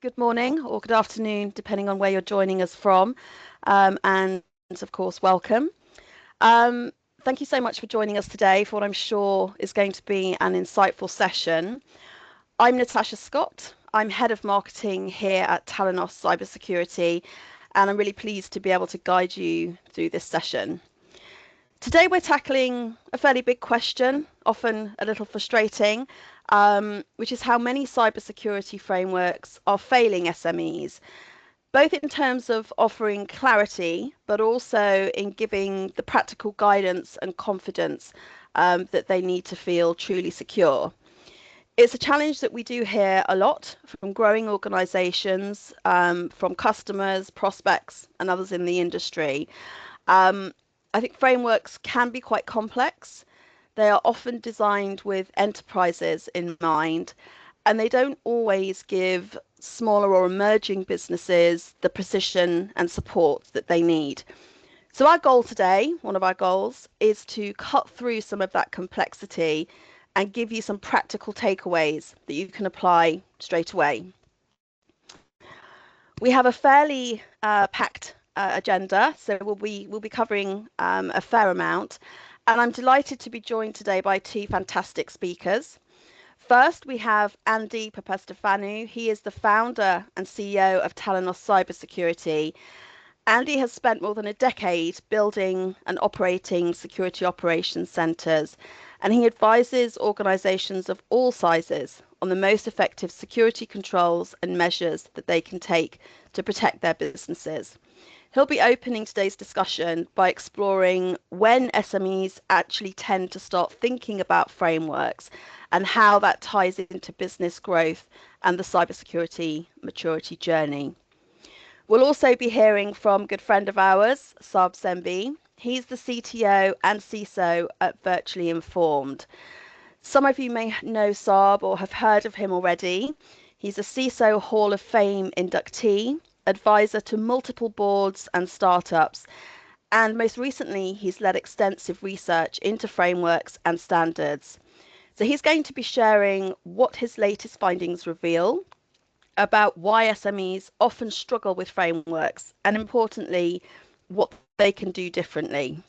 good morning or good afternoon, depending on where you're joining us from. And of course, welcome. Um, Thank you so much for joining us today for what I'm sure is going to be an insightful session. I'm Natasha Scott. I'm Head of Marketing here at Talanos Cybersecurity, and I'm really pleased to be able to guide you through this session. Today, we're tackling a fairly big question, often a little frustrating, which is how many cybersecurity frameworks are failing SMEs, both in terms of offering clarity, but also in giving the practical guidance and confidence that they need to feel truly secure. It's a challenge that we do hear a lot from growing organizations, from customers, prospects, and others in the industry. Um, I think frameworks can be quite complex. They are often designed with enterprises in mind, and they don't always give smaller or emerging businesses the precision and support that they need. So our goal today, one of our goals, is to cut through some of that complexity and give you some practical takeaways that you can apply straight away. We have a fairly packed agenda, so we'll be covering a fair amount, and I'm delighted to be joined today by two fantastic speakers. First, we have Andy Papastefanou. He is the founder and CEO of Talanos Cybersecurity. Andy has spent more than a decade building and operating security operations centers, and he advises organizations of all sizes on the most effective security controls and measures that they can take to protect their businesses. He'll be opening today's discussion by exploring when SMEs actually tend to start thinking about frameworks and how that ties into business growth and the cybersecurity maturity journey. We'll also be hearing from a good friend of ours, Smes. He's the CTO and CISO at Virtually Informed. Some of you may know Saab or have heard of him already. He's a CISO Hall of Fame inductee, advisor to multiple boards and startups, and most recently, he's led extensive research into frameworks and standards. So he's going to be sharing what his latest findings reveal about why SMEs often struggle with frameworks and, importantly, what they can do differently.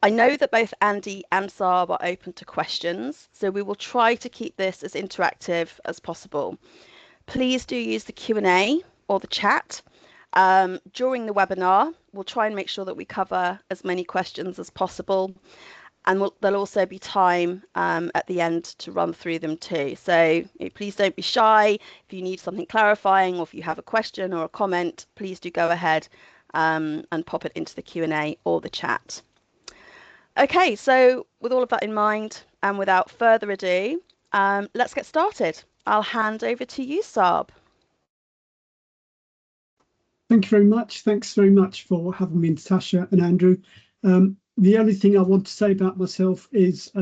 I know that both Andy and Saab are open to questions, so we will try to keep this as interactive as possible. Please do use the Q&A or the chat. During the webinar, we'll try and make sure that we cover as many questions as possible, and there'll also be time at the end to run through them too. So please don't be shy. If you need something clarifying or if you have a question or a comment, please do go ahead and pop it into the Q&A or the chat. Okay, so with all of that in mind and without further ado, let's get started. I'll hand over to you, Saab. Thank you very much. Thanks very much for having me, Natasha and Andrew. The only thing I want to say about myself is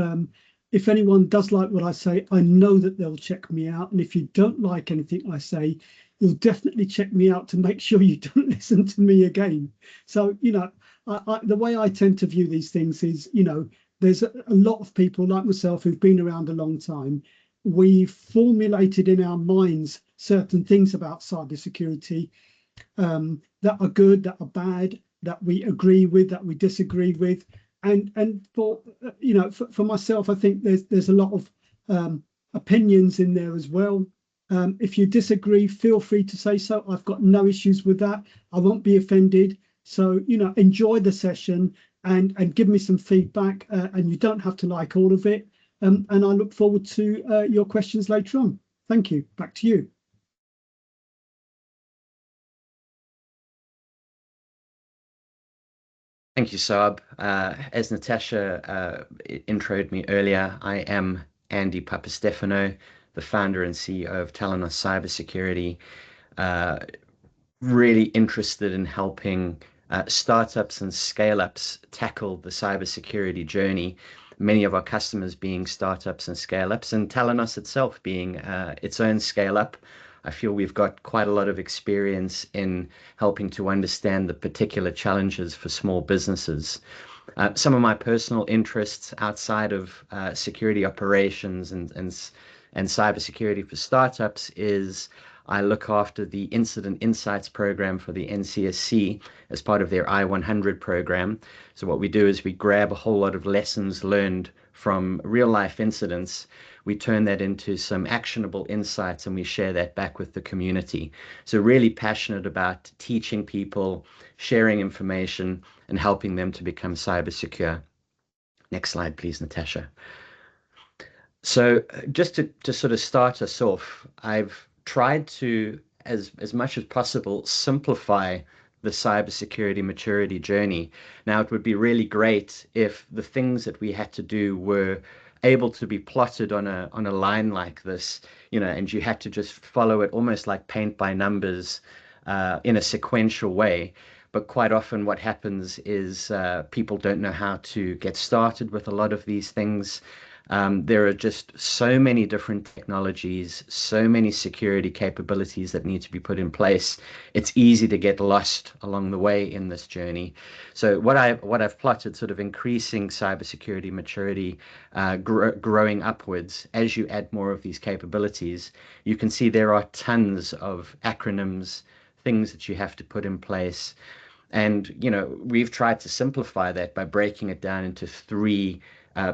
if anyone does like what I say, I know that they'll check me out. And if you don't like anything I say, you'll definitely check me out to make sure you don't listen to me again. So, you know, the way I tend to view these things is, you know, there's a lot of people like myself who've been around a long time. We've formulated in our minds certain things about cybersecurity that are good, that are bad, that we agree with, that we disagree with, and for you know, for myself, I think there's a lot of opinions in there as well. If you disagree, feel free to say so. I've got no issues with that. I won't be offended. So, you know, enjoy the session and give me some feedback. And you don't have to like all of it. And I look forward to your questions later on. Thank you. Back to you. Thank you, Saab. As Natasha introed me earlier, I am Andy Papastefanou, the founder and CEO of Talanos Cybersecurity. Really interested in helping startups and scale-ups tackle the cybersecurity journey. Many of our customers being startups and scale-ups, and Talanos itself being its own scale-up. I feel we've got quite a lot of experience in helping to understand the particular challenges for small businesses. Some of my personal interests outside of security operations and cybersecurity for startups is I look after the Incident Insights program for the NCSC as part of their I-100 program. So what we do is we grab a whole lot of lessons learned from real life incidents, we turn that into some actionable insights, and we share that back with the community. So really passionate about teaching people, sharing information, and helping them to become cyber secure. Next slide, please, Natasha. So just to sort of start us off, I've tried to, as much as possible, simplify the cybersecurity maturity journey. Now, it would be really great if the things that we had to do were able to be plotted on a line like this, you know, and you had to just follow it almost like paint by numbers in a sequential way. But quite often what happens is people don't know how to get started with a lot of these things. There are just so many different technologies, so many security capabilities that need to be put in place. It's easy to get lost along the way in this journey. So what I've plotted, sort of increasing cybersecurity maturity, growing upwards as you add more of these capabilities. You can see there are tons of acronyms, things that you have to put in place. And, you know, we've tried to simplify that by breaking it down into three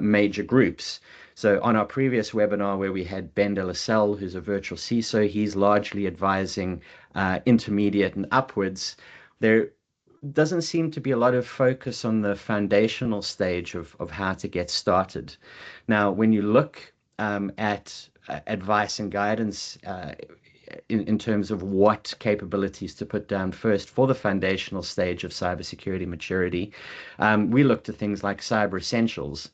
major groups. So on our previous webinar where we had Ben de la Salle, who's a virtual CISO, he's largely advising intermediate and upwards. There doesn't seem to be a lot of focus on the foundational stage of how to get started. Now, when you look at advice and guidance in terms of what capabilities to put down first for the foundational stage of cybersecurity maturity, we looked at things like cyber essentials.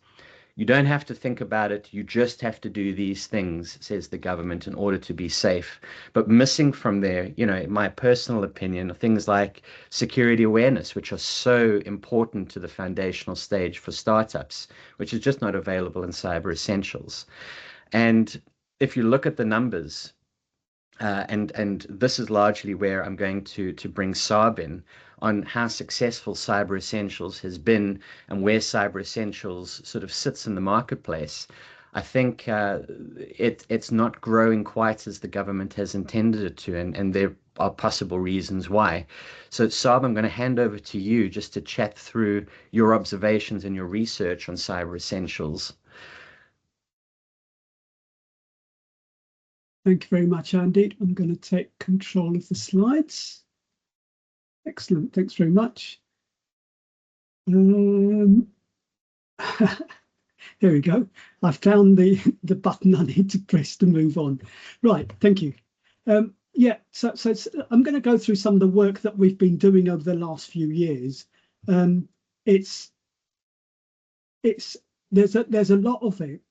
You don't have to think about it. You just have to do these things, says the government, in order to be safe. But missing from there, you know, in my personal opinion, are things like security awareness, which are so important to the foundational stage for startups, which is just not available in cyber essentials. And if you look at the numbers, and this is largely where I'm going to bring Saab in on how successful Cyber Essentials has been and where Cyber Essentials sort of sits in the marketplace. I think it's not growing quite as the government has intended it to, and there are possible reasons why. So Saab, I'm going to hand over to you just to chat through your observations and your research on Cyber Essentials. Thank you very much, Andy. I'm going to take control of the slides. Excellent. Thanks very much. There we go. I found the button I need to press to move on. Right. Thank you. Yeah. So I'm going to go through some of the work that we've been doing over the last few years. There's a lot of it.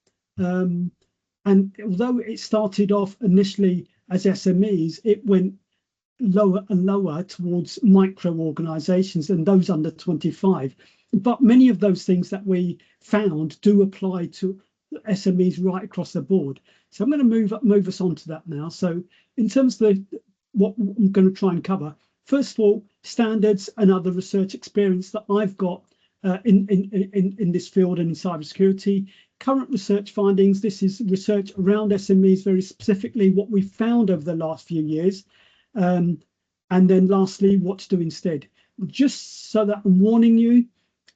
And although it started off initially as SMEs, it went lower and lower towards micro organizations and those under 25. But many of those things that we found do apply to SMEs right across the board. So I'm going to move us on to that now. So in terms of what I'm going to try and cover, first of all, standards and other research experience that I've got in this field and in cybersecurity. Current research findings, this is research around SMEs, very specifically what we found over the last few years. And then lastly, what to do instead. Just so that I'm warning you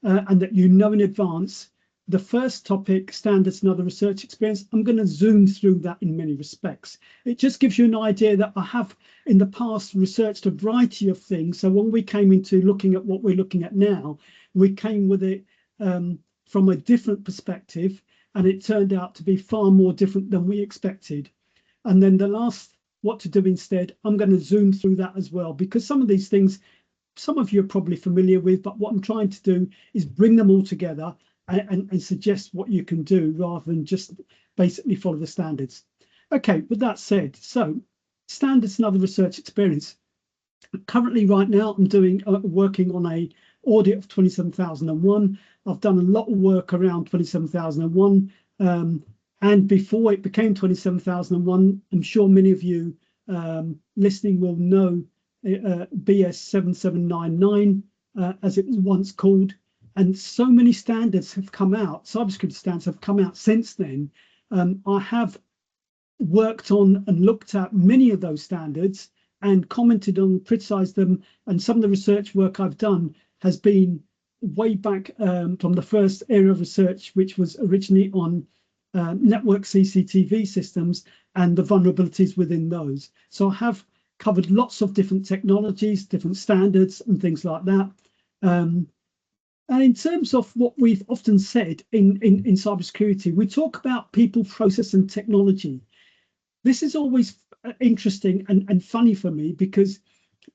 and that you know in advance, the first topic, standards and other research experience, I'm going to zoom through that in many respects. It just gives you an idea that I have in the past researched a variety of things. So when we came into looking at what we're looking at now, we came with it from a different perspective, and it turned out to be far more different than we expected. And then the last, what to do instead, I'm going to zoom through that as well, because some of these things, some of you are probably familiar with, but what I'm trying to do is bring them all together and suggest what you can do rather than just basically follow the standards. Okay, with that said, so standards and other research experience. Currently, right now, I'm doing working on a audit of 27001. I've done a lot of work around 27001, and before it became 27001, I'm sure many of you listening will know BS 7799, as it was once called. And so many standards have come out, cybersecurity standards have come out since then. I have worked on and looked at many of those standards and commented on, criticized them. And some of the research work I've done has been way back from the first area of research, which was originally on network CCTV systems and the vulnerabilities within those. So I have covered lots of different technologies, different standards and things like that. And in terms of what we've often said in cybersecurity, we talk about people, process and technology. This is always interesting and funny for me, because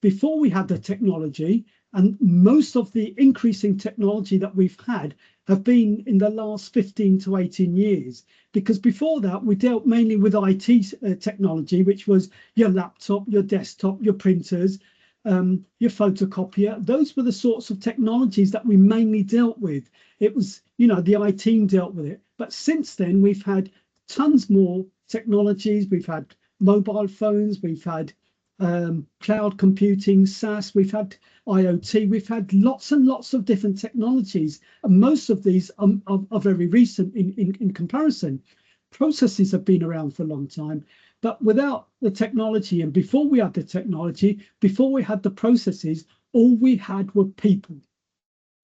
before we had the technology, and most of the increasing technology that we've had have been in the last 15 to 18 years, because before that we dealt mainly with IT technology, which was your laptop, your desktop, your printers, your photocopier. Those were the sorts of technologies that we mainly dealt with. It was, you know, the IT team dealt with it. But since then we've had tons more technologies. We've had mobile phones, we've had cloud computing, SaaS, we've had IoT, we've had lots and lots of different technologies, and most of these are very recent in comparison. Processes have been around for a long time, but without the technology, and before we had the technology, before we had the processes, all we had were people.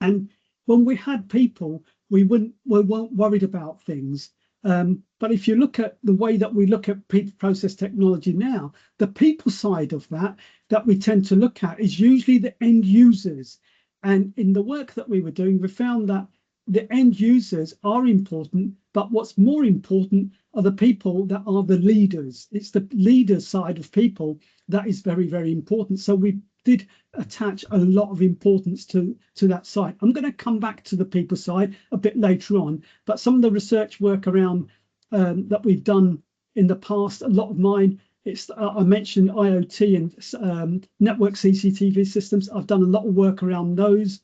And when we had people, we weren't worried about things. But if you look at the way that we look at people process technology now, the people side of that we tend to look at is usually the end users. And in the work that we were doing, we found that the end users are important, but what's more important are the people that are the leaders. It's the leader side of people that is very, very important. So we did attach a lot of importance to that side. I'm going to come back to the people side a bit later on, but some of the research work around that we've done in the past, a lot of mine, it's I mentioned IoT and network CCTV systems. I've done a lot of work around those.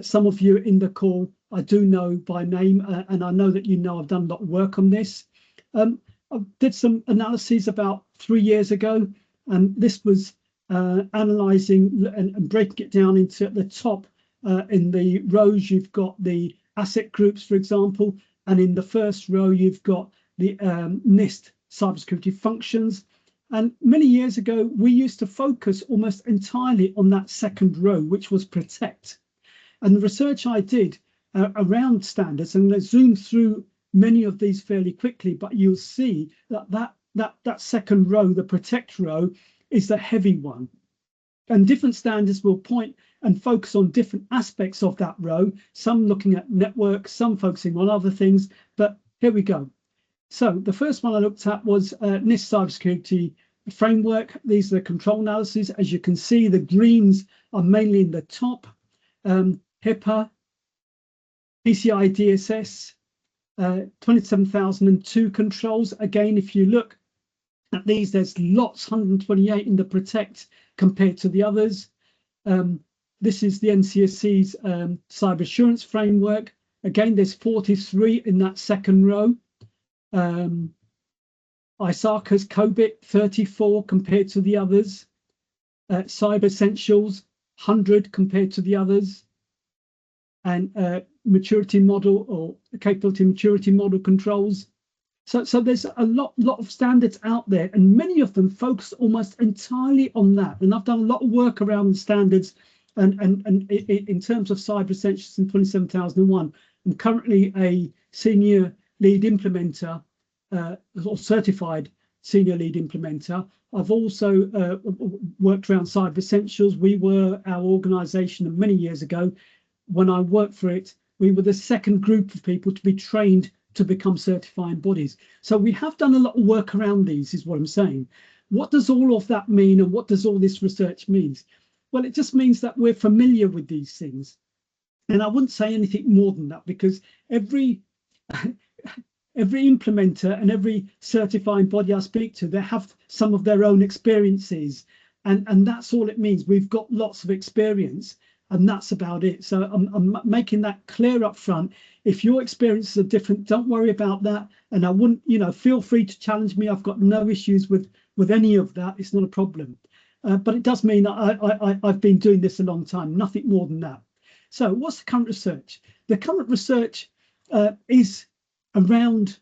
Some of you in the call I do know by name, and I know that you know I've done a lot of work on this. I did some analyses about 3 years ago, and this was analysing and breaking it down into at the top. In the rows, you've got the asset groups, for example, and in the first row, you've got the NIST cybersecurity functions. And many years ago, we used to focus almost entirely on that second row, which was protect. And the research I did around standards, and let's zoom through many of these fairly quickly, but you'll see that second row, the protect row, is the heavy one. And different standards will point and focus on different aspects of that row, some looking at networks, some focusing on other things, but here we go. So the first one I looked at was NIST cybersecurity framework. These are the control analyses. As you can see, the greens are mainly in the top. HIPAA, PCI DSS, 27,002 controls. Again, if you look at these, there's lots, 128 in the protect compared to the others. This is the NCSC's cyber assurance framework. Again, there's 43 in that second row. ISACA's COBIT, 34 compared to the others. Cyber Essentials, 100 compared to the others. And maturity model or capability maturity model controls. So there's a lot of standards out there, and many of them focus almost entirely on that. And I've done a lot of work around standards and in terms of Cyber Essentials in 27001. I'm currently a senior lead implementer or certified senior lead implementer. I've also worked around Cyber Essentials. We were our organization many years ago. When I worked for it, we were the second group of people to be trained to become certifying bodies. So we have done a lot of work around these, is what I'm saying. What does all of that mean, and what does all this research mean? Well, it just means that we're familiar with these things. And I wouldn't say anything more than that, because every implementer and every certifying body I speak to, they have some of their own experiences. And that's all it means. We've got lots of experience. And that's about it. So I'm making that clear up front. If your experiences are different, don't worry about that. And I wouldn't, feel free to challenge me. I've got no issues with any of that. It's not a problem. But it does mean I've been doing this a long time, nothing more than that. So what's the current research? The current research is around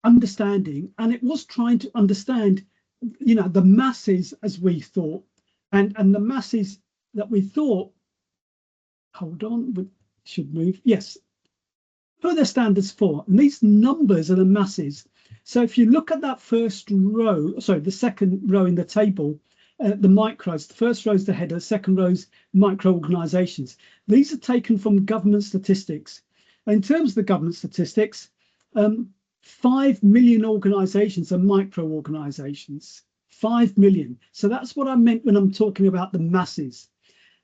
understanding, and it was trying to understand, you know, the masses as we thought, and the masses that we thought, hold on, we should move, yes, who are the standards for? And these numbers are the masses. So if you look at that first row, sorry, the second row in the table, the micros, the first row is the header, the second row is micro organizations. These are taken from government statistics. In terms of the government statistics, 5 million organizations are micro organizations, 5 million. So that's what I meant when I'm talking about the masses.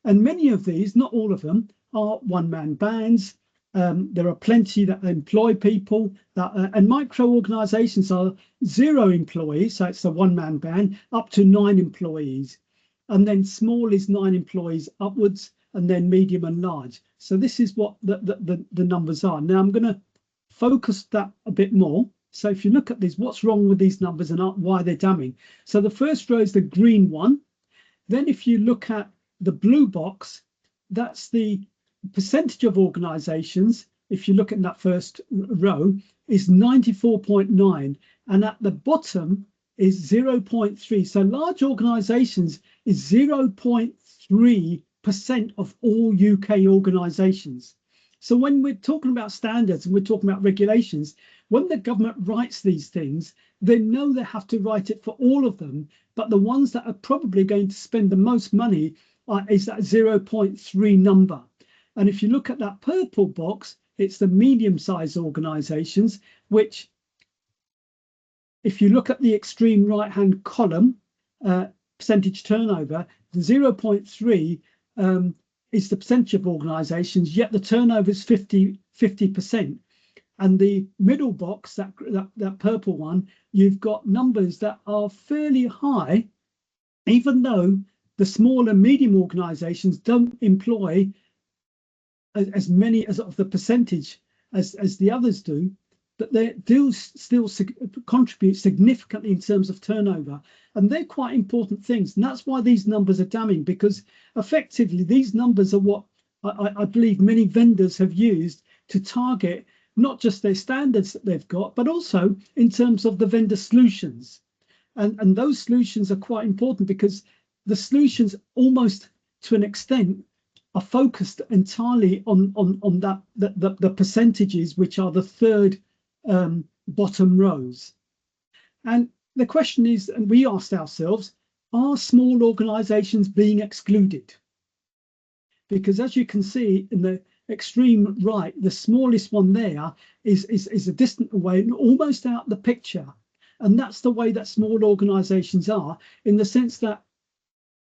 And many of these, not all of them, are one-man bands. There are plenty that employ people, and micro organizations are 0 employees, so it's a one-man band, up to 9 employees. And then small is 9 employees upwards, and then medium and large. So this is what the numbers are. Now I'm going to focus that a bit more. So if you look at these, what's wrong with these numbers and why they're damning? So the first row is the green one. Then if you look at the blue box, that's the percentage of organizations. If you look at that first row, is 94.9, and at the bottom is 0.3. So large organizations is 0.3% of all UK organizations. So when we're talking about standards and we're talking about regulations, when the government writes these things, they know they have to write it for all of them, but the ones that are probably going to spend the most money is that 0.3 number. And if you look at that purple box, it's the medium-sized organizations, which, if you look at the extreme right-hand column, percentage turnover, the 0.3 is the percentage of organizations, yet the turnover is 50%. And the middle box, that purple one, you've got numbers that are fairly high, even though the small and medium organizations don't employ as many as of the percentage as the others do, but they do still contribute significantly in terms of turnover. And they're quite important things. And that's why these numbers are damning, because effectively these numbers are what I believe many vendors have used to target not just their standards that they've got, but also in terms of the vendor solutions. And those solutions are quite important, because the solutions, almost to an extent, are focused entirely on the percentages, which are the third bottom rows. And the question is, and we asked ourselves, are small organizations being excluded? Because as you can see in the extreme right, the smallest one there is a distant away and almost out the picture. And that's the way that small organizations are, in the sense that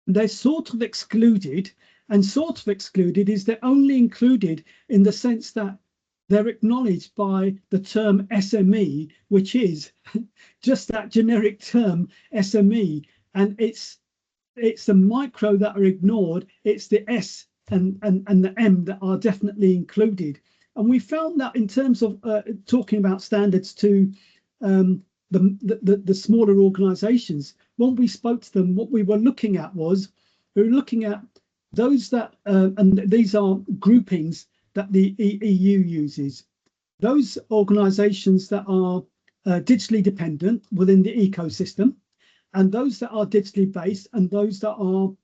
they're sort of excluded, and sort of excluded is they're only included in the sense that they're acknowledged by the term SME, which is just that generic term SME. And it's the micro that are ignored, it's the S and the M that are definitely included. And we found that in terms of talking about standards to the smaller organizations, when we spoke to them, what we were looking at was, we were looking at those that, and these are groupings that the EU uses, those organizations that are digitally dependent within the ecosystem, and those that are digitally based, and those that are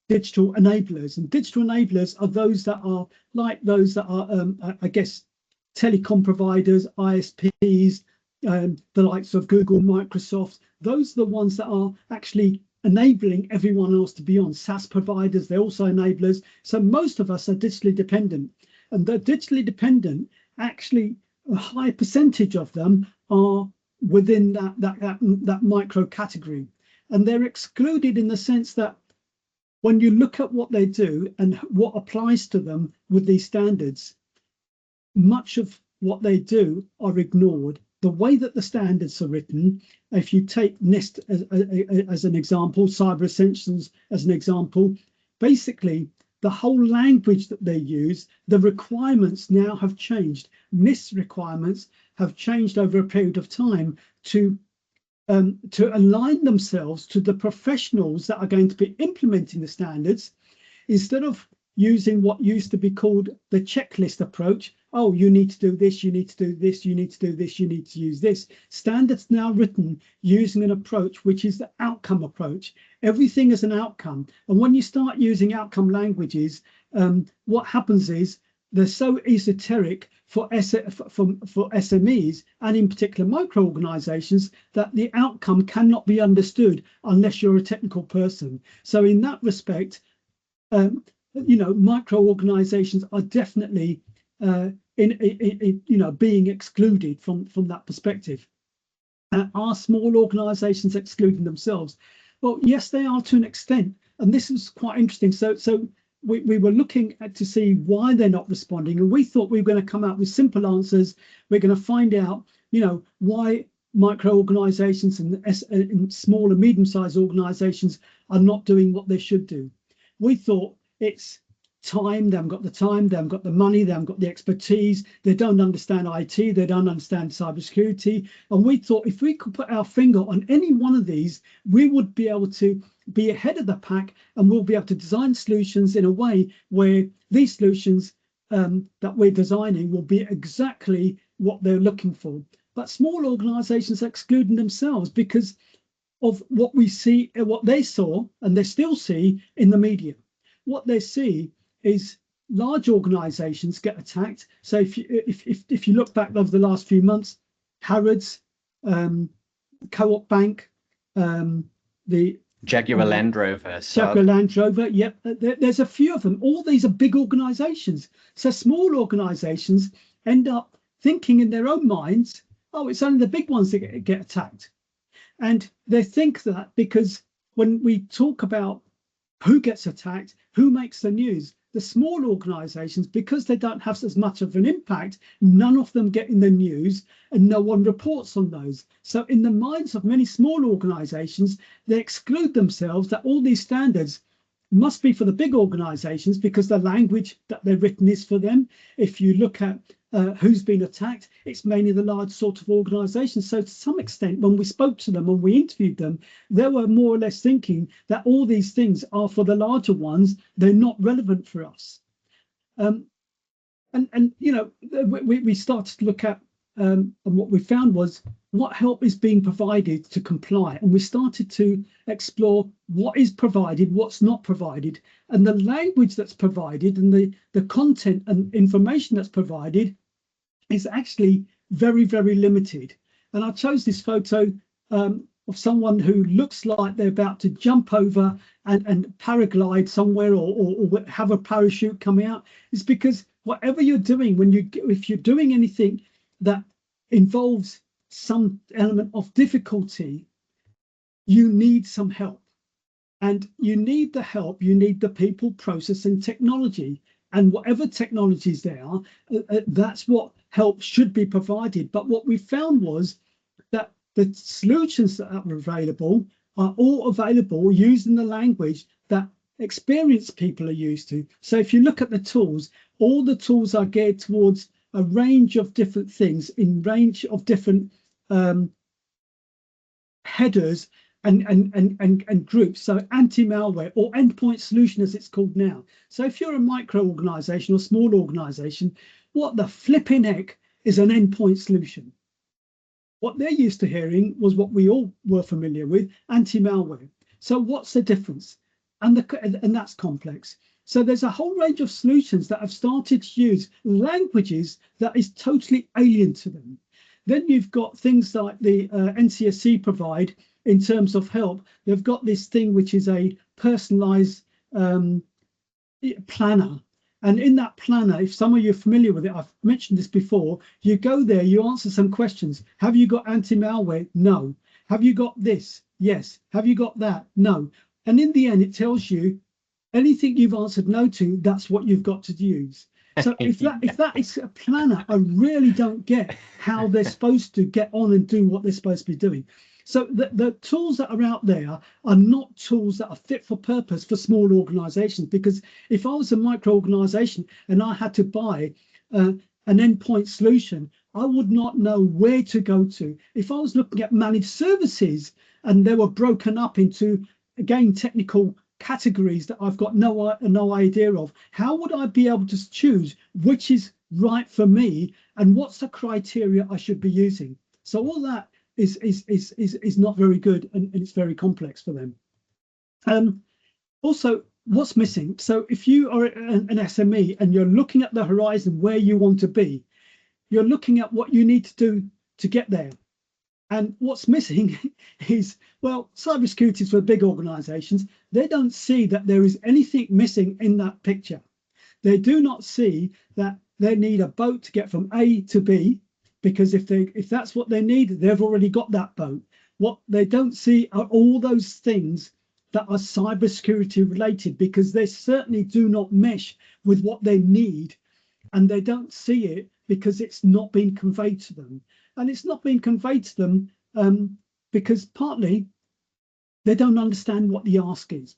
digital enablers. And digital enablers are those that are like those that are, I guess, telecom providers, ISPs, the likes of Google, Microsoft. Those are the ones that are actually enabling everyone else to be on. SaaS providers, they're also enablers. So most of us are digitally dependent, and the digitally dependent, actually a high percentage of them are within that micro category, and they're excluded in the sense that when you look at what they do and what applies to them with these standards, much of what they do are ignored. The way that the standards are written, if you take NIST as an example, Cyber Essentials as an example, basically the whole language that they use, the requirements now have changed. NIST requirements have changed over a period of time to align themselves to the professionals that are going to be implementing the standards. Instead of using what used to be called the checklist approach. Oh, you need to do this, you need to do this, you need to do this, you need to use this. Standards now written using an approach which is the outcome approach. Everything is an outcome. And when you start using outcome languages, what happens is they're so esoteric for SMEs and in particular micro organizations that the outcome cannot be understood unless you're a technical person. So in that respect, micro organizations are definitely being excluded from that perspective. Are small organizations excluding themselves? Well, yes, they are to an extent, and this is quite interesting. So we were looking at to see why they're not responding, and we thought we were going to come out with simple answers. We're going to find out, why micro organizations and small and medium-sized organizations are not doing what they should do. We thought it's time. They haven't got the time, they haven't got the money, they haven't got the expertise, they don't understand IT, they don't understand cybersecurity. And we thought if we could put our finger on any one of these, we would be able to be ahead of the pack, and we'll be able to design solutions in a way where these solutions that we're designing will be exactly what they're looking for. But small organizations are excluding themselves because of what we see, what they saw and they still see in the media. What they see is large organizations get attacked. So if you look back over the last few months, Harrods, Co-op Bank, the Jaguar Land Rover. Jaguar Land Rover, yep. There's a few of them. All these are big organizations. So small organizations end up thinking in their own minds, oh, it's only the big ones that get attacked. And they think that because when we talk about who gets attacked, who makes the news, the small organizations, because they don't have as much of an impact, none of them get in the news and no one reports on those. So in the minds of many small organizations, they exclude themselves, that all these standards must be for the big organizations because the language that they're written is for them. If you look at who's been attacked, it's mainly the large sort of organizations. So to some extent, when we spoke to them and we interviewed them, they were more or less thinking that all these things are for the larger ones. They're not relevant for us. We started to look at, and what we found was what help is being provided to comply. And we started to explore what is provided, what's not provided, and the language that's provided and the content and information that's provided is actually very, very limited. And I chose this photo of someone who looks like they're about to jump over and paraglide somewhere or have a parachute coming out. Is because whatever you're doing, if you're doing anything that involves some element of difficulty, you need some help. And you need the help, you need the people, process and technology. And whatever technologies there are, that's what help should be provided. But what we found was that the solutions that are available are all available using the language that experienced people are used to. So if you look at the tools, all the tools are geared towards a range of different things in range of different headers and groups. So anti-malware or endpoint solution, as it's called now. So if you're a micro organization or small organization, what the flipping heck is an endpoint solution? What they're used to hearing was what we all were familiar with, anti-malware. So what's the difference? And that's complex. So there's a whole range of solutions that have started to use languages that is totally alien to them. Then you've got things like the NCSC provide in terms of help. They've got this thing which is a personalized planner. And in that planner, if some of you are familiar with it, I've mentioned this before, you go there, you answer some questions. Have you got anti-malware? No. Have you got this? Yes. Have you got that? No. And in the end, it tells you anything you've answered no to, that's what you've got to use. So if that is a planner, I really don't get how they're supposed to get on and do what they're supposed to be doing. So the tools that are out there are not tools that are fit for purpose for small organizations, because if I was a micro organization and I had to buy an endpoint solution, I would not know where to go to. If I was looking at managed services and they were broken up into, again, technical categories that I've got no idea of. How would I be able to choose which is right for me and what's the criteria I should be using? So all that is not very good, and it's very complex for them. Also, what's missing? So if you are an SME and you're looking at the horizon where you want to be, you're looking at what you need to do to get there. And what's missing is, well, cybersecurity is for big organizations. They don't see that there is anything missing in that picture. They do not see that they need a boat to get from A to B, because if that's what they need, they've already got that boat. What they don't see are all those things that are cybersecurity related, because they certainly do not mesh with what they need, and they don't see it because it's not been conveyed to them. And it's not being conveyed to them because partly they don't understand what the ask is.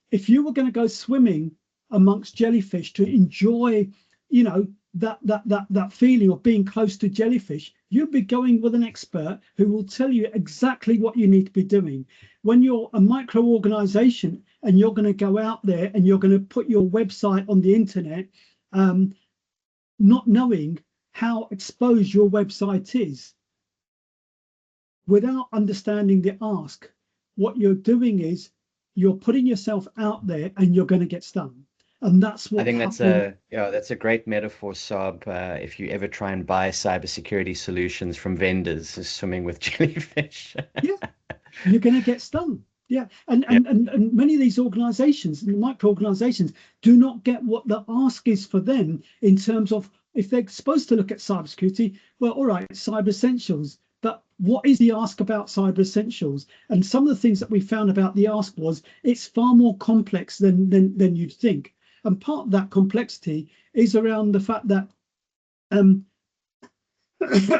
If you were going to go swimming amongst jellyfish to enjoy, you know, that feeling of being close to jellyfish, you'd be going with an expert who will tell you exactly what you need to be doing. When you're a micro organization and you're going to go out there and you're going to put your website on the internet, not knowing how exposed your website is, without understanding the ask, what you're doing is you're putting yourself out there and you're going to get stung. And that's what I think that's a great metaphor, Saab. If you ever try and buy cybersecurity solutions from vendors, is swimming with jellyfish. Yeah, you're going to get stung. Yeah, and many of these organizations, micro organizations, do not get what the ask is for them in terms of, if they're supposed to look at cybersecurity, well, all right, cyber essentials, but what is the ask about cyber essentials? And some of the things that we found about the ask was it's far more complex than you'd think. And part of that complexity is around the fact that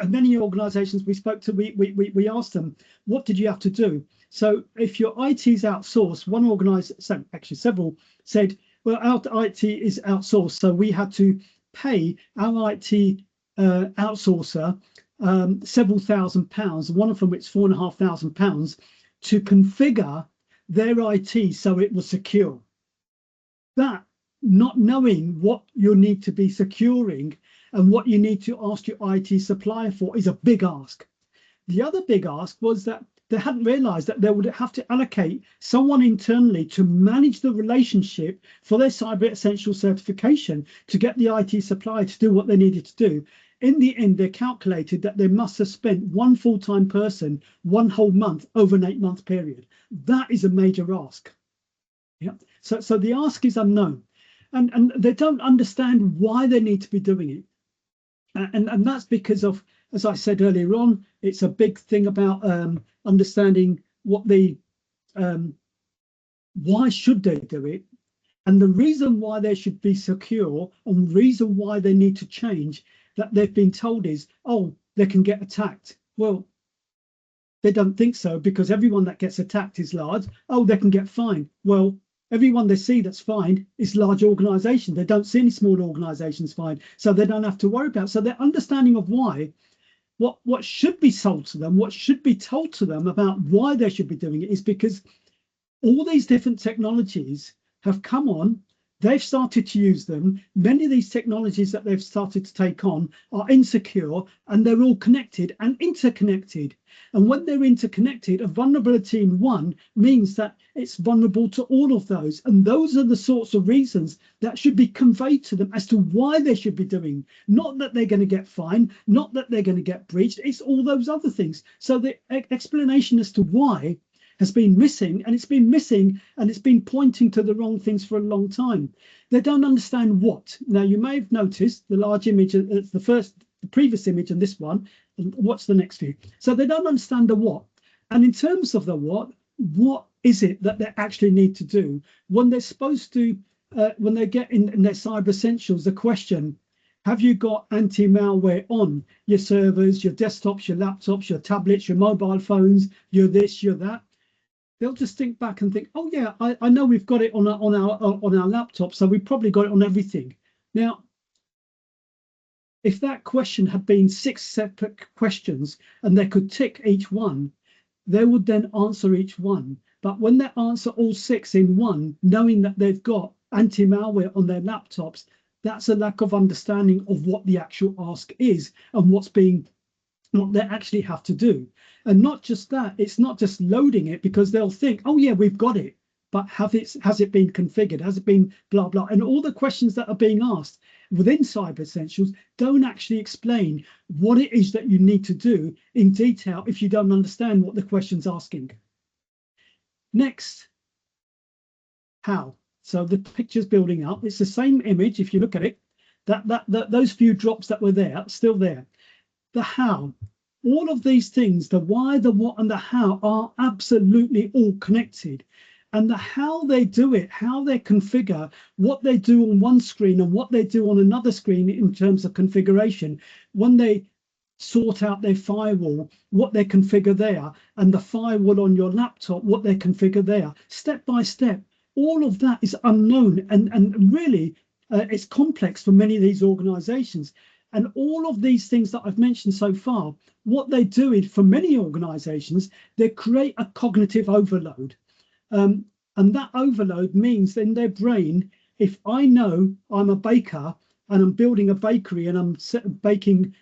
many organizations we spoke to, we asked them, what did you have to do? So if your IT is outsourced, one organization, actually several, said, well, our IT is outsourced, so we had to pay our IT outsourcer several £1,000s, one of them it's £4,500, to configure their IT so it was secure. That, not knowing what you need to be securing and what you need to ask your IT supplier for, is a big ask. The other big ask was that they hadn't realized that they would have to allocate someone internally to manage the relationship for their Cyber Essential certification to get the IT supplier to do what they needed to do. In the end, they calculated that they must have spent one full-time person one whole month over an 8-month period. That is a major ask. Yeah. So the ask is unknown, and they don't understand why they need to be doing it. And that's because of, as I said earlier on, it's a big thing about understanding what the why should they do it, and the reason why they should be secure, and the reason why they need to change, that they've been told is, oh, they can get attacked. Well, they don't think so, because everyone that gets attacked is large. Oh, they can get fined. Well, everyone they see that's fined is large organizations. They don't see any small organizations fined, so they don't have to worry about it. So their understanding of why, what should be sold to them, what should be told to them about why they should be doing it, is because all these different technologies have come on. They've started to use them. Many of these technologies that they've started to take on are insecure, and they're all connected and interconnected. And when they're interconnected, a vulnerability in one means that it's vulnerable to all of those. And those are the sorts of reasons that should be conveyed to them as to why they should be doing. Not that they're going to get fined, not that they're going to get breached. It's all those other things. So the explanation as to why has been missing, and it's been missing, and it's been pointing to the wrong things for a long time. They don't understand what. Now, you may have noticed the large image, the previous image and this one, and what's the next view? So they don't understand the what. And in terms of the what is it that they actually need to do when they're supposed to, when they get in their cyber essentials, the question, have you got anti-malware on your servers, your desktops, your laptops, your tablets, your mobile phones, your this, your that? They'll just think back and think, oh yeah, I know we've got it on our laptop, so we've probably got it on everything. Now, if that question had been 6 separate questions and they could tick each one, they would then answer each one. But when they answer all 6 in one, knowing that they've got anti-malware on their laptops, that's a lack of understanding of what the actual ask is and what they actually have to do. And not just that, it's not just loading it, because they'll think, oh yeah, we've got it, but has it been configured? Has it been blah, blah? And all the questions that are being asked within Cyber Essentials don't actually explain what it is that you need to do in detail if you don't understand what the question's asking. Next, how? So the picture's building up. It's the same image. If you look at it, those few drops that were there, still there. The how. All of these things, the why, the what, and the how, are absolutely all connected. And the how they do it, how they configure, what they do on one screen and what they do on another screen in terms of configuration, when they sort out their firewall, what they configure there, and the firewall on your laptop, what they configure there, step by step, all of that is unknown, and really it's complex for many of these organizations. And all of these things that I've mentioned so far, what they do is, for many organizations, they create a cognitive overload. And that overload means in their brain, if I know I'm a baker and I'm building a bakery and I'm baking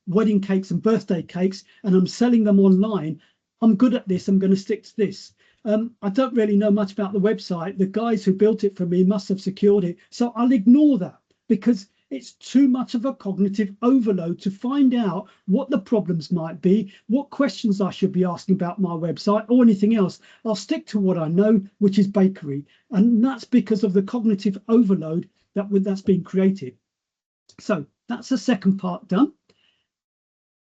wedding cakes and birthday cakes and I'm selling them online, I'm good at this, I'm going to stick to this. I don't really know much about the website. The guys who built it for me must have secured it. So I'll ignore that, because it's too much of a cognitive overload to find out what the problems might be, what questions I should be asking about my website or anything else. I'll stick to what I know, which is bakery. And that's because of the cognitive overload that's been created. So that's the second part done.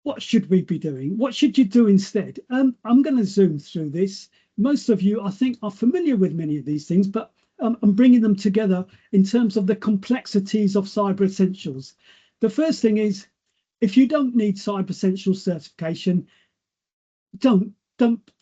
What should we be doing? What should you do instead? I'm going to zoom through this. Most of you, I think, are familiar with many of these things, but I'm bringing them together in terms of the complexities of Cyber Essentials. The first thing is, if you don't need Cyber Essentials certification, don't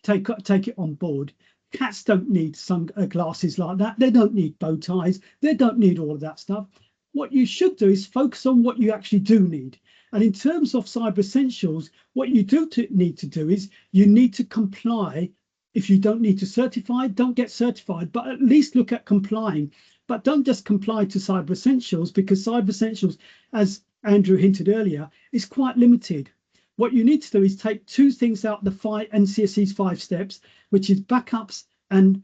take it on board. Cats don't need sunglasses like that. They don't need bow ties. They don't need all of that stuff. What you should do is focus on what you actually do need. And in terms of Cyber Essentials, what you need to do is you need to comply. If you don't need to certify, don't get certified, but at least look at complying. But don't just comply to Cyber Essentials, because Cyber Essentials, as Andrew hinted earlier, is quite limited. What you need to do is take 2 things out the NCSE's 5 steps, which is backups and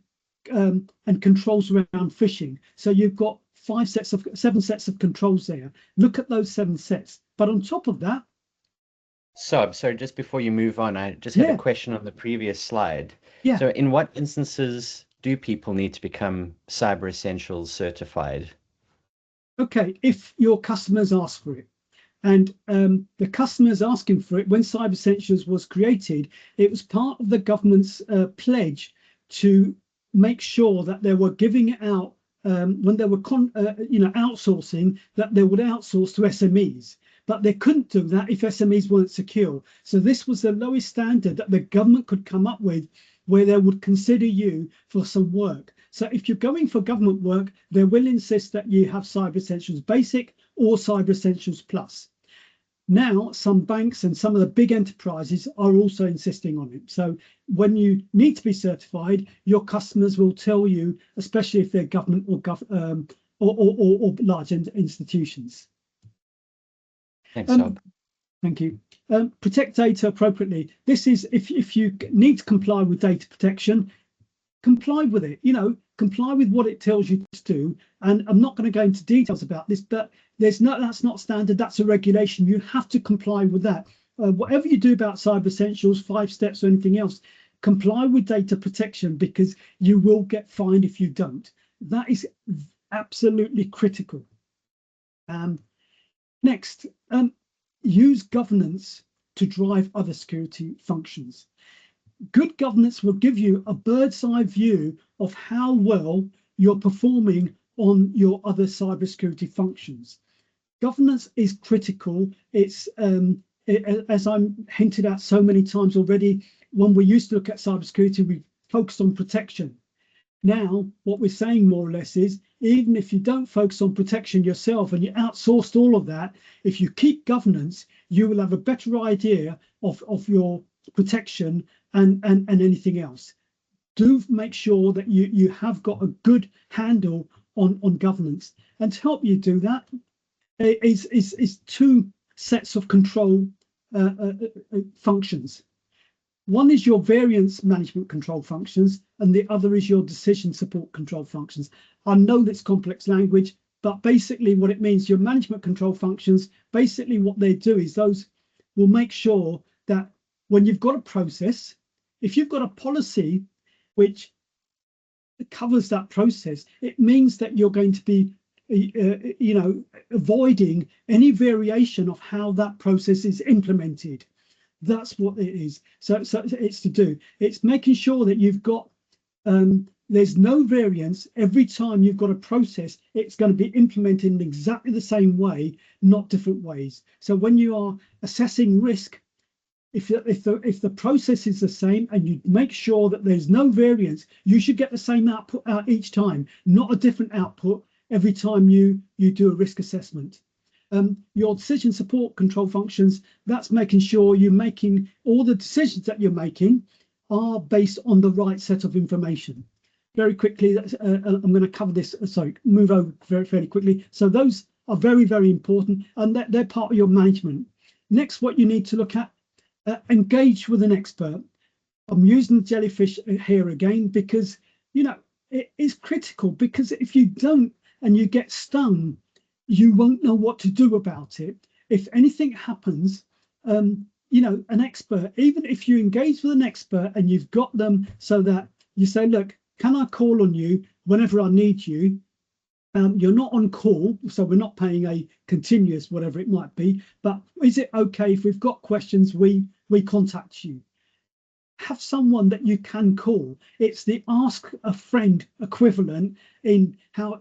controls around phishing. So you've got 7 sets of controls there. Look at those 7 sets. But on top of that, So just before you move on, I just had a question on the previous slide. Yeah. So in what instances do people need to become Cyber Essentials certified? Okay, if your customers ask for it. And the customers asking for it, when Cyber Essentials was created, it was part of the government's pledge to make sure that they were giving it out when they were outsourcing, that they would outsource to SMEs. But they couldn't do that if SMEs weren't secure. So this was the lowest standard that the government could come up with, where they would consider you for some work. So if you're going for government work, they will insist that you have Cyber Essentials Basic or Cyber Essentials Plus. Now, some banks and some of the big enterprises are also insisting on it. So when you need to be certified, your customers will tell you, especially if they're government or large institutions. Thanks, Rob. Thank you. Protect data appropriately. This is if you need to comply with data protection, comply with it. Comply with what it tells you to do. And I'm not going to go into details about this, but that's not standard. That's a regulation. You have to comply with that. Whatever you do about Cyber Essentials, 5 steps or anything else, comply with data protection, because you will get fined if you don't. That is absolutely critical. Next, use governance to drive other security functions. Good governance will give you a bird's eye view of how well you're performing on your other cybersecurity functions. Governance is critical. It's as I'm hinted at so many times already, when we used to look at cybersecurity, we focused on protection. Now, what we're saying more or less is, even if you don't focus on protection yourself and you outsourced all of that, if you keep governance, you will have a better idea of your protection and anything else. do make sure that you have got a good handle on governance. And to help you do that is two sets of control functions. One is your variance management control functions, and the other is your decision support control functions. I know that's complex language, but basically what it means, your management control functions, basically what they do is those will make sure that when you've got a process, if you've got a policy which covers that process, it means that you're going to be avoiding any variation of how that process is implemented. That's what it is. So it's to do. It's making sure that you've got there's no variance every time you've got a process. It's going to be implemented in exactly the same way, not different ways. So when you are assessing risk, if the process is the same and you make sure that there's no variance, you should get the same output out each time, not a different output every time you do a risk assessment. Your decision support control functions, that's making sure you're making all the decisions that you're making are based on the right set of information. Very quickly, I'm going to cover this, move over fairly quickly. So those are very, very important, and they're part of your management. Next, what you need to look at, engage with an expert. I'm using the jellyfish here again because, it is critical, because if you don't and you get stung, you won't know what to do about it. If anything happens, an expert, even if you engage with an expert and you've got them so that you say, look, can I call on you whenever I need you? You're not on call, so we're not paying a continuous, whatever it might be, but is it okay if we've got questions, we contact you? Have someone that you can call. It's the ask a friend equivalent in how,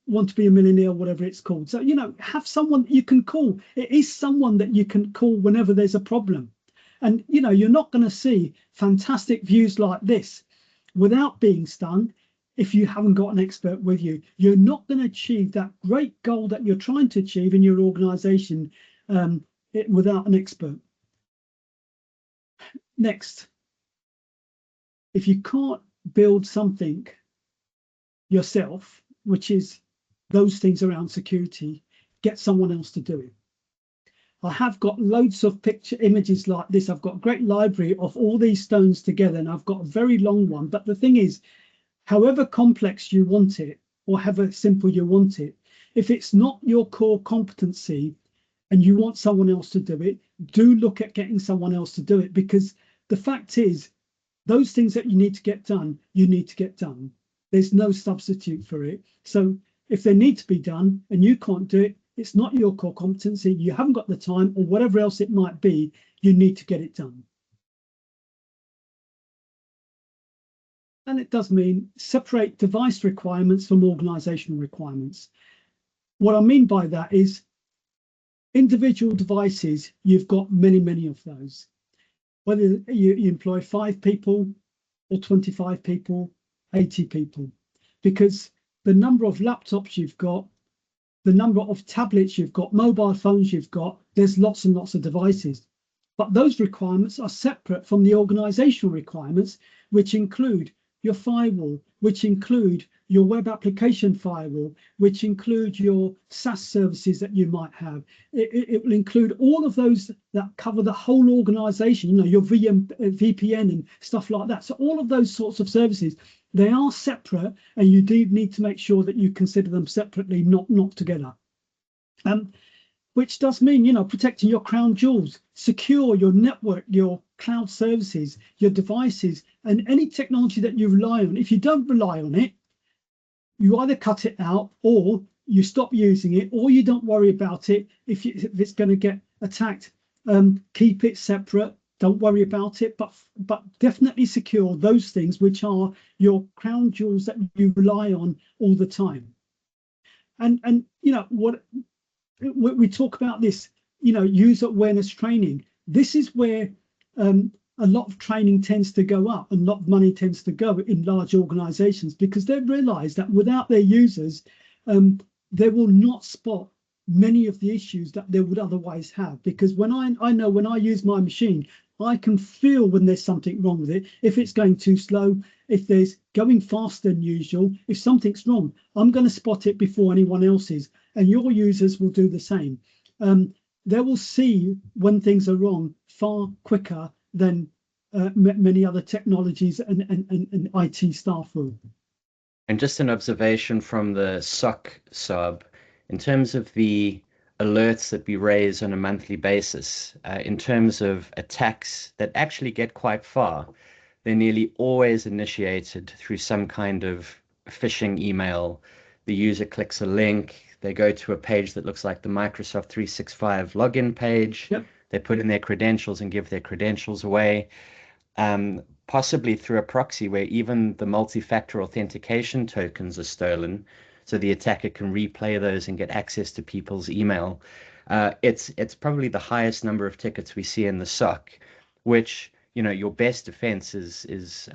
want to be a millionaire, whatever it's called. So, have someone that you can call. It is someone that you can call whenever there's a problem. And, you're not going to see fantastic views like this without being stung. If you haven't got an expert with you, you're not going to achieve that great goal that you're trying to achieve in your organization without an expert. Next, if you can't build something yourself, which is those things around security, get someone else to do it. I have got loads of picture images like this. I've got a great library of all these stones together, and I've got a very long one. But the thing is, however complex you want it, or however simple you want it, if it's not your core competency and you want someone else to do it, do look at getting someone else to do it, because the fact is, those things that you need to get done, you need to get done. There's no substitute for it. So if they need to be done and you can't do it, it's not your core competency, you haven't got the time, or whatever else it might be, you need to get it done. And it does mean separate device requirements from organizational requirements. What I mean by that is individual devices, you've got many, many of those. Whether you employ 5 people or 25 people, 80 people, because the number of laptops you've got, the number of tablets you've got, mobile phones you've got, there's lots and lots of devices. But those requirements are separate from the organizational requirements, which include your firewall, which include your web application firewall, which include your SaaS services that you might have. It will include all of those that cover the whole organization, your VPN and stuff like that. So all of those sorts of services, they are separate, and you do need to make sure that you consider them separately, not together. Which does mean, protecting your crown jewels, secure your network, your cloud services, your devices, and any technology that you rely on. If you don't rely on it, you either cut it out, or you stop using it, or you don't worry about it. If it's going to get attacked, keep it separate. Don't worry about it, but definitely secure those things which are your crown jewels that you rely on all the time. And what we talk about this, user awareness training. This is where a lot of training tends to go up, and a lot of money tends to go in large organizations, because they realize that without their users, they will not spot many of the issues that they would otherwise have. Because when I know when I use my machine, I can feel when there's something wrong with it. If it's going too slow, if there's going faster than usual, if something's wrong, I'm going to spot it before anyone else is. And your users will do the same. They will see when things are wrong far quicker than many other technologies and IT staff will. And just an observation from the SOC sub, in terms of the alerts that we raise on a monthly basis, in terms of attacks that actually get quite far, they're nearly always initiated through some kind of phishing email. The user clicks a link, they go to a page that looks like the Microsoft 365 login page. Yep. They put in their credentials and give their credentials away. Possibly through a proxy where even the multi-factor authentication tokens are stolen, so the attacker can replay those and get access to people's email. It's probably the highest number of tickets we see in the SOC, which, you know, your best defense is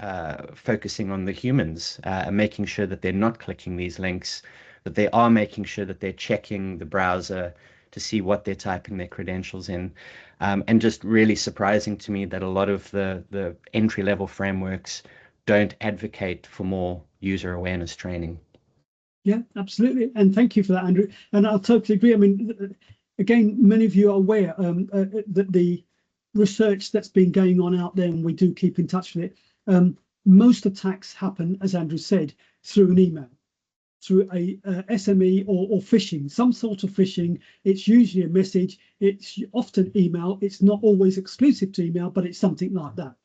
focusing on the humans, and making sure that they're not clicking these links, that they are making sure that they're checking the browser to see what they're typing their credentials in. And just really surprising to me that a lot of the entry-level frameworks don't advocate for more user awareness training. Yeah, absolutely. And thank you for that, Andrew. And I'll totally agree. I mean, again, many of you are aware that the research that's been going on out there, and we do keep in touch with it, most attacks happen, as Andrew said, through an email, through a SME or phishing, some sort of phishing. It's usually a message. It's often email. It's not always exclusive to email, but it's something like that.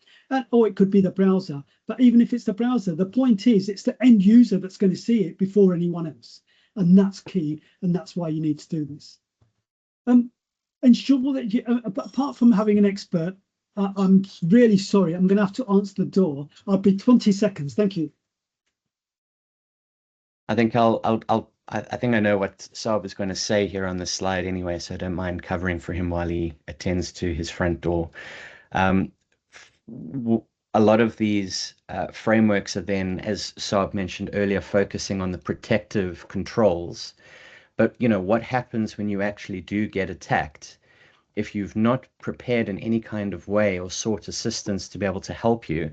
Or it could be the browser. But even if it's the browser, the point is it's the end user that's going to see it before anyone else. And that's key. And that's why you need to do this. Ensure that you, apart from having an expert, I'm really sorry, I'm going to have to answer the door. I'll be 20 seconds. Thank you. I think I think I know what Saab is going to say here on this slide anyway, so I don't mind covering for him while he attends to his front door. A lot of these frameworks are then, as Saab mentioned earlier, focusing on the protective controls. But, you know, what happens when you actually do get attacked? If you've not prepared in any kind of way or sought assistance to be able to help you,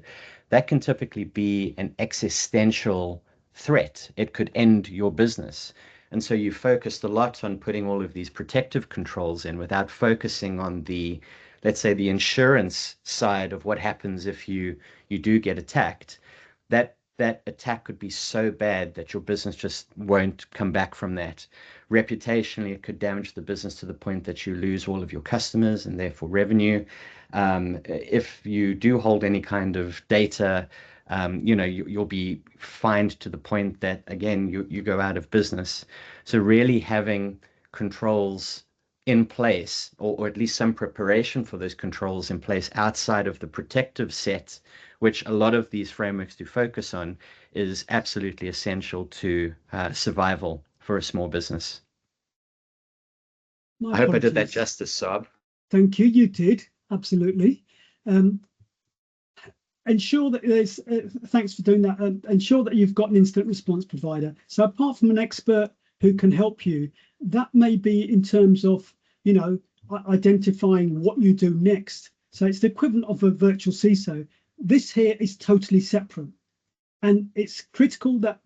that can typically be an existential threat. It could end your business. And so you focused a lot on putting all of these protective controls in without focusing on the, let's say, the insurance side of what happens if you do get attacked. That attack could be so bad that your business just won't come back from that. Reputationally, it could damage the business to the point that you lose all of your customers and therefore revenue. If you do hold any kind of data, you know, you'll be fined to the point that, again, you go out of business. So really having controls in place, or at least some preparation for those controls in place outside of the protective set, which a lot of these frameworks do focus on, is absolutely essential to survival for a small business. I hope I did that justice, Saab. Thank you. You did. Absolutely. Ensure that there's, thanks for doing that. Ensure that you've got an instant response provider. So apart from an expert who can help you, that may be in terms of, you know, identifying what you do next. So it's the equivalent of a virtual CISO. This here is totally separate. And it's critical that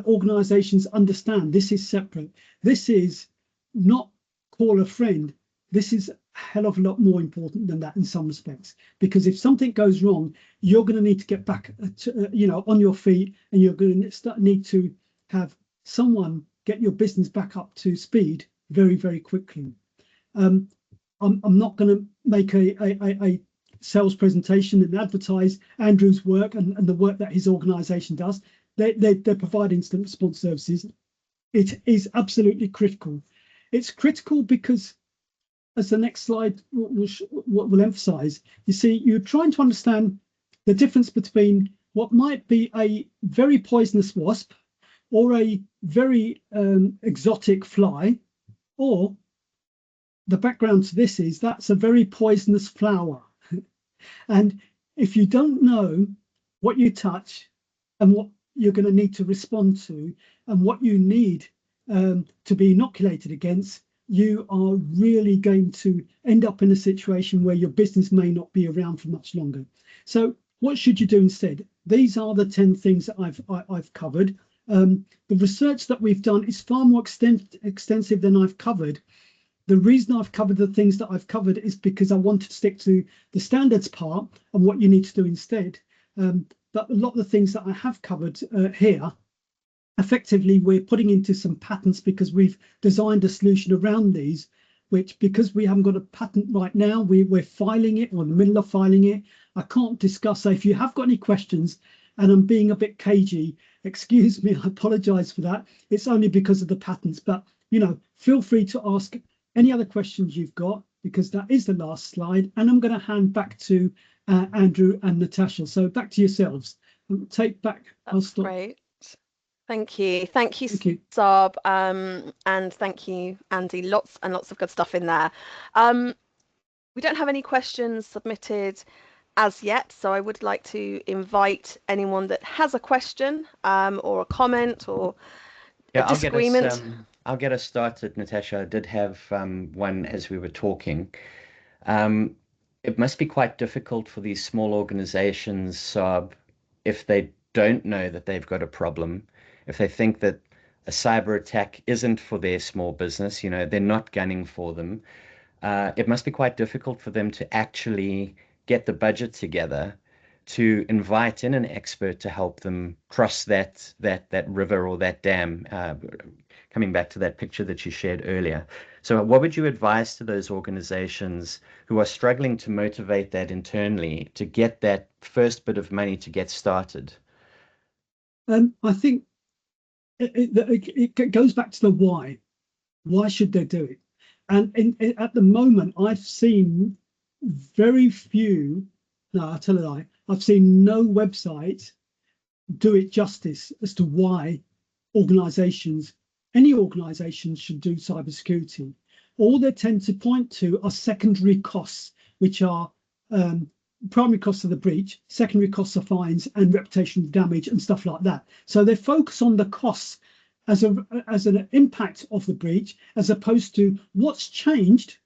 organizations understand this is separate. This is not call a friend. This is a hell of a lot more important than that in some respects, because if something goes wrong, you're going to need to get back to, you know, on your feet, and you're going to need to have someone get your business back up to speed very, very quickly. I'm not going to make a sales presentation and advertise Andrew's work and the work that his organization does. They provide instant response services. It is absolutely critical. It's critical because, as the next slide will emphasize, you see, you're trying to understand the difference between what might be a very poisonous wasp or a very exotic fly, or the background to this is that's a very poisonous flower. And if you don't know what you touch and what you're going to need to respond to and what you need to be inoculated against, you are really going to end up in a situation where your business may not be around for much longer. So what should you do instead? These are the 10 things that I've covered. The research that we've done is far more extensive than I've covered. The reason I've covered the things that I've covered is because I want to stick to the standards part and what you need to do instead. But a lot of the things that I have covered here, effectively, we're putting into some patents because we've designed a solution around these, which, because we haven't got a patent right now, we're filing it, or in the middle of filing it. I can't discuss. So if you have got any questions, and I'm being a bit cagey, excuse me, I apologize for that. It's only because of the patents, but feel free to ask any other questions you've got, because that is the last slide. And I'm going to hand back to Andrew and Natasha. So back to yourselves. Take back. I'll stop. Great. Thank you, Thank you. Saab, and thank you, Andy. Lots and lots of good stuff in there. We don't have any questions submitted as yet, so I would like to invite anyone that has a question or a comment or a disagreement. I'll get us started, Natasha. I did have one as we were talking. It must be quite difficult for these small organizations, Saab, if they don't know that they've got a problem, if they think that a cyber attack isn't for their small business, they're not gunning for them. It must be quite difficult for them to actually get the budget together to invite in an expert to help them cross that river or that dam, coming back to that picture that you shared earlier. So what would you advise to those organizations who are struggling to motivate that internally to get that first bit of money to get started? I think it goes back to the why. Why should they do it? And at the moment, I've seen very few. No, I'll tell a lie. I've seen no website do it justice as to why any organizations should do cybersecurity. All they tend to point to are secondary costs, which are primary costs of the breach, secondary costs of fines and reputational damage and stuff like that. So they focus on the costs as an impact of the breach, as opposed to what's changed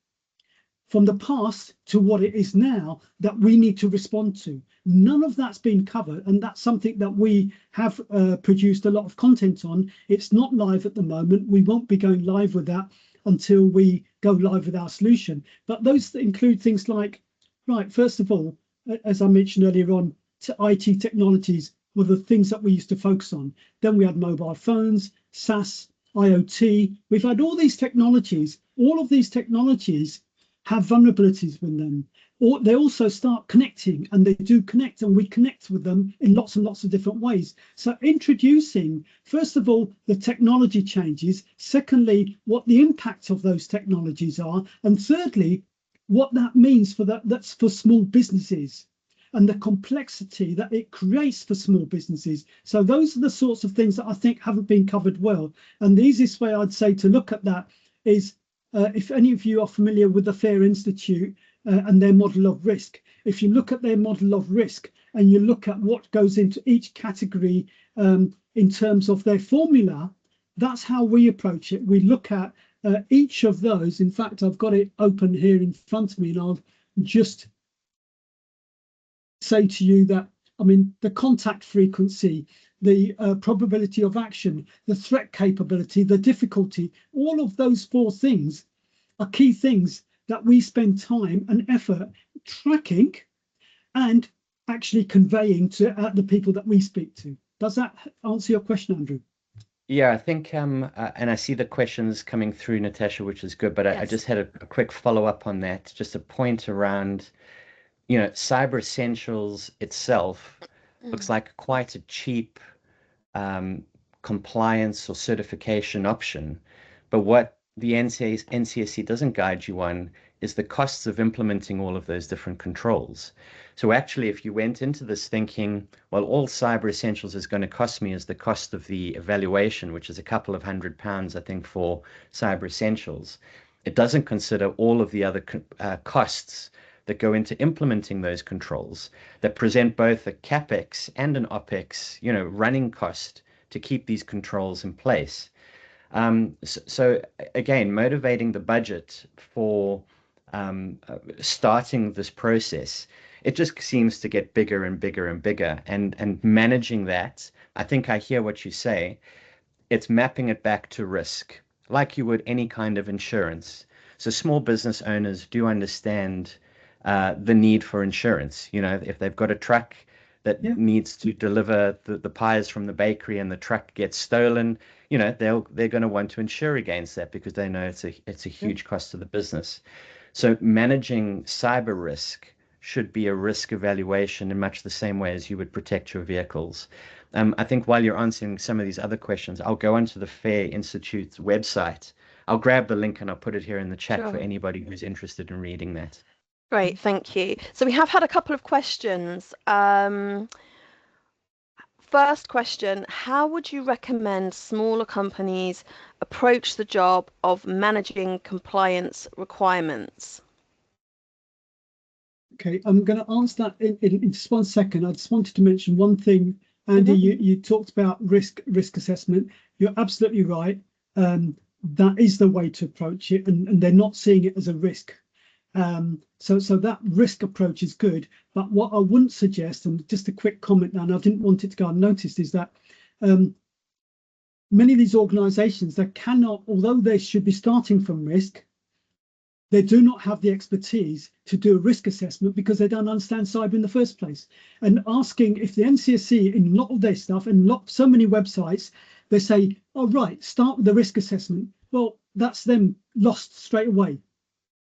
from the past to what it is now that we need to respond to. None of that's been covered, and that's something that we have produced a lot of content on. It's not live at the moment. We won't be going live with that until we go live with our solution. But those include things like, right, first of all, as I mentioned earlier on, IT technologies were the things that we used to focus on. Then we had mobile phones, SaaS, IoT. We've had all these technologies. All of these technologies have vulnerabilities with them, or they also start connecting, and they do connect, and we connect with them in lots and lots of different ways. So introducing, first of all, the technology changes, secondly, what the impact of those technologies are, and thirdly, what that means that's for small businesses and the complexity that it creates for small businesses. So those are the sorts of things that I think haven't been covered well. And the easiest way I'd say to look at that is, if any of you are familiar with the FAIR Institute and their model of risk, if you look at their model of risk and you look at what goes into each category in terms of their formula, that's how we approach it. We look at each of those. In fact, I've got it open here in front of me, and I'll just say to you that, the contact frequency, the probability of action, the threat capability, the difficulty, all of those 4 things are key things that we spend time and effort tracking and actually conveying to the people that we speak to. Does that answer your question, Andrew? Yeah, I think, and I see the questions coming through, Natasha, which is good, but yes. I just had a quick follow-up on that, just a point around, Cyber Essentials itself looks like quite a cheap compliance or certification option. But what the NCSC doesn't guide you on is the costs of implementing all of those different controls. So actually, if you went into this thinking, well, all Cyber Essentials is going to cost me is the cost of the evaluation, which is a couple of £100, I think, for Cyber Essentials, it doesn't consider all of the other costs that go into implementing those controls that present both a CapEx and an OpEx, running cost to keep these controls in place. So again, motivating the budget for starting this process, it just seems to get bigger and bigger and bigger. And managing that, I think I hear what you say. It's mapping it back to risk, like you would any kind of insurance. So small business owners do understand the need for insurance. You know, if they've got a truck that Yeah. needs to deliver the pies from the bakery and the truck gets stolen, you know, they're going to want to insure against that because they know it's a huge cost to the business. So managing cyber risk should be a risk evaluation in much the same way as you would protect your vehicles. I think while you're answering some of these other questions, I'll go onto the FAIR Institute's website. I'll grab the link and I'll put it here in the chat for Sure. anybody who's interested in reading that. Great, thank you. So we have had a couple of questions. First question, how would you recommend smaller companies approach the job of managing compliance requirements? Okay, I'm going to answer that in just 1 second. I just wanted to mention one thing. Andy, you talked about risk assessment. You're absolutely right. That is the way to approach it, and they're not seeing it as a risk. So that risk approach is good. But what I wouldn't suggest, and just a quick comment, and I didn't want it to go unnoticed, is that many of these organisations that cannot, although they should be starting from risk, they do not have the expertise to do a risk assessment because they don't understand cyber in the first place. And asking if the NCSC in a lot of their stuff and so many websites, they say, oh, right, start with the risk assessment. Well, that's them lost straight away.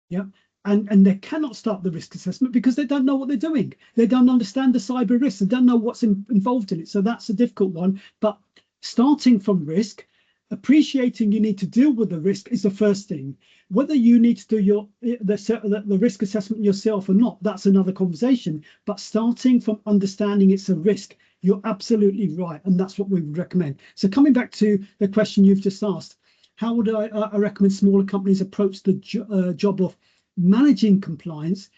Yeah. And they cannot start the risk assessment because they don't know what they're doing. They don't understand the cyber risks. They don't know what's involved in it. So that's a difficult one. But starting from risk, appreciating you need to deal with the risk is the first thing. Whether you need to do the risk assessment yourself or not, that's another conversation. But starting from understanding it's a risk, you're absolutely right. And that's what we would recommend. So coming back to the question you've just asked, how would I recommend smaller companies approach the job of managing compliance?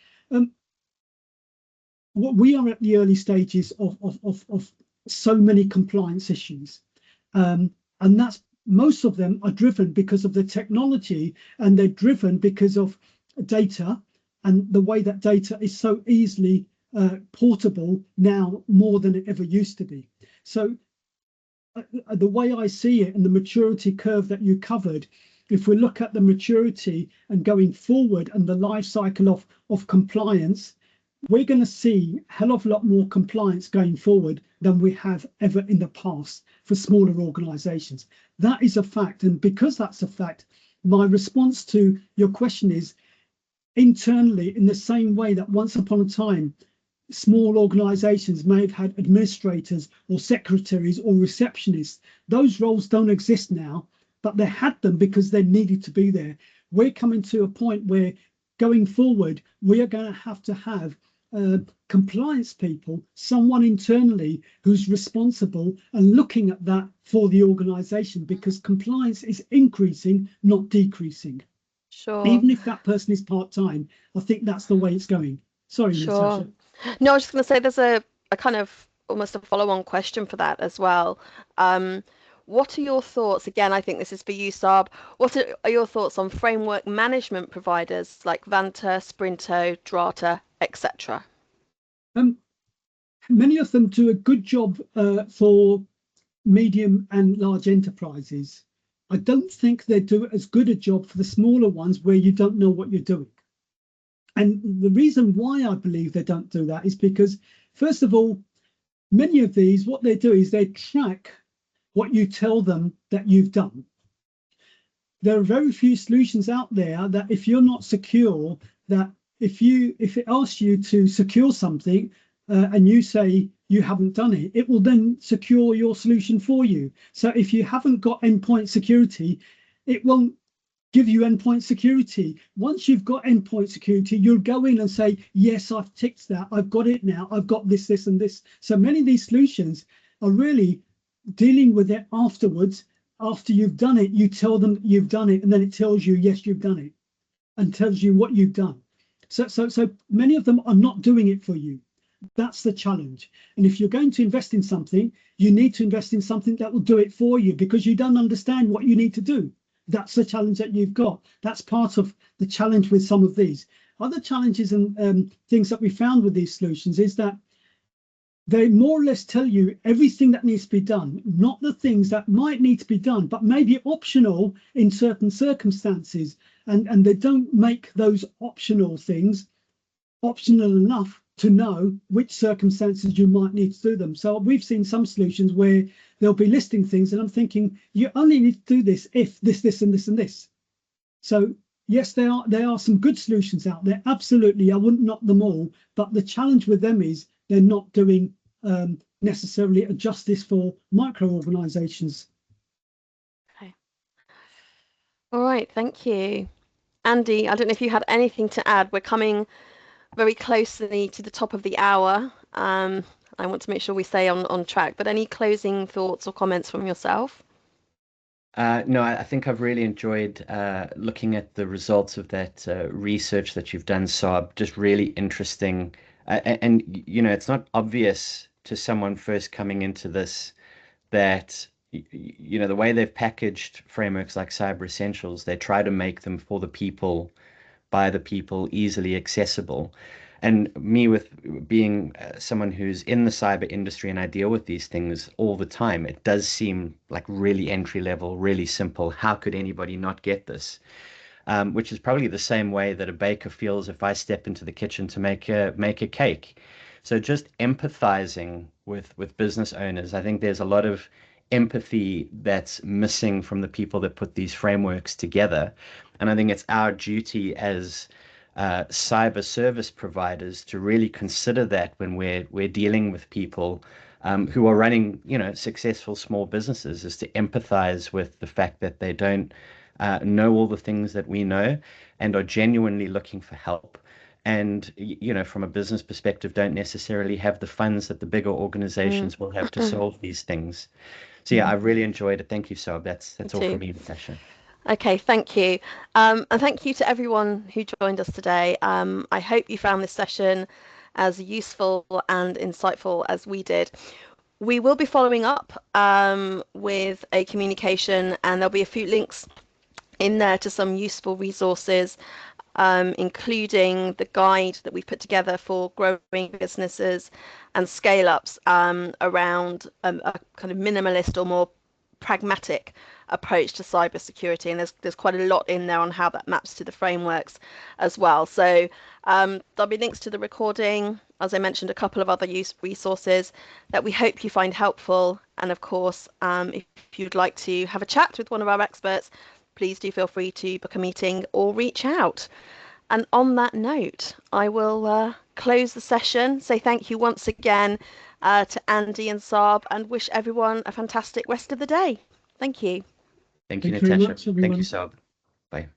We are at the early stages of so many compliance issues, and that's most of them are driven because of the technology, and they're driven because of data and the way that data is so easily portable now more than it ever used to be. So the way I see it and the maturity curve that you covered, if we look at the maturity and going forward and the life cycle of compliance, we're going to see a hell of a lot more compliance going forward than we have ever in the past for smaller organizations. That is a fact. And because that's a fact, my response to your question is internally, in the same way that once upon a time, small organizations may have had administrators or secretaries or receptionists. Those roles don't exist now, but they had them because they needed to be there. We're coming to a point where going forward, we are going to have compliance people, someone internally who's responsible and looking at that for the organization, because compliance is increasing, not decreasing. Sure. Even if that person is part-time, I think that's the way it's going. Sorry, Sure. Natasha. No, I was just going to say there's a kind of almost a follow-on question for that as well. What are your thoughts? Again, I think this is for you, Saab. What are your thoughts on framework management providers like Vanta, Sprinto, Drata, etc.? Many of them do a good job for medium and large enterprises. I don't think they do as good a job for the smaller ones where you don't know what you're doing. And the reason why I believe they don't do that is because, first of all, many of these, what they do is they track what you tell them that you've done. There are very few solutions out there that if you're not secure, that if it asks you to secure something and you say you haven't done it, it will then secure your solution for you. So if you haven't got endpoint security, it won't give you endpoint security. Once you've got endpoint security, you'll go in and say, yes, I've ticked that. I've got it now. I've got this, this, and this. So many of these solutions are really dealing with it afterwards. After you've done it, you tell them you've done it, and then it tells you, yes, you've done it, and tells you what you've done. So many of them are not doing it for you. That's the challenge. And if you're going to invest in something, you need to invest in something that will do it for you, because you don't understand what you need to do. That's the challenge that you've got. That's part of the challenge with some of these. Other challenges and things that we found with these solutions is that they more or less tell you everything that needs to be done, not the things that might need to be done, but maybe optional in certain circumstances. And they don't make those optional things optional enough to know which circumstances you might need to do them. So we've seen some solutions where they'll be listing things, and I'm thinking, you only need to do this if this, and this, and this. So yes, there are some good solutions out there. Absolutely, I wouldn't knock them all, but the challenge with them is they're not doing necessarily a justice for micro organizations. Okay. All right, thank you. Andy, I don't know if you had anything to add. We're coming very closely to the top of the hour. I want to make sure we stay on track, but any closing thoughts or comments from yourself? No, I think I've really enjoyed looking at the results of that research that you've done, Saab. Just really interesting. And, you know, it's not obvious to someone first coming into this that, you know, the way they've packaged frameworks like Cyber Essentials, they try to make them for the people, by the people, easily accessible. And me, with being someone who's in the cyber industry and I deal with these things all the time, it does seem like really entry level, really simple. How could anybody not get this? Which is probably the same way that a baker feels if I step into the kitchen to make a cake. So just empathizing with business owners, I think there's a lot of empathy that's missing from the people that put these frameworks together. And I think it's our duty as cyber service providers to really consider that when we're dealing with people who are running, you know, successful small businesses, is to empathize with the fact that they don't know all the things that we know and are genuinely looking for help. And, you know, from a business perspective, don't necessarily have the funds that the bigger organizations will have to solve these things. So yeah, I've really enjoyed it. Thank you, Sob. That's all from me, Natasha. Okay, thank you. And thank you to everyone who joined us today. I hope you found this session as useful and insightful as we did. We will be following up with a communication, and there'll be a few links in there to some useful resources, including the guide that we've put together for growing businesses and scale-ups around a kind of minimalist or more pragmatic approach to cybersecurity, and there's quite a lot in there on how that maps to the frameworks as well. So there'll be links to the recording, as I mentioned, a couple of other resources that we hope you find helpful. And of course, if you'd like to have a chat with one of our experts, please do feel free to book a meeting or reach out. And on that note, I will close the session, say thank you once again to Andy and Saab, and wish everyone a fantastic rest of the day. Thank you. Thank you, Thank you very Natasha. much, Thank everyone. you, Sob. Bye.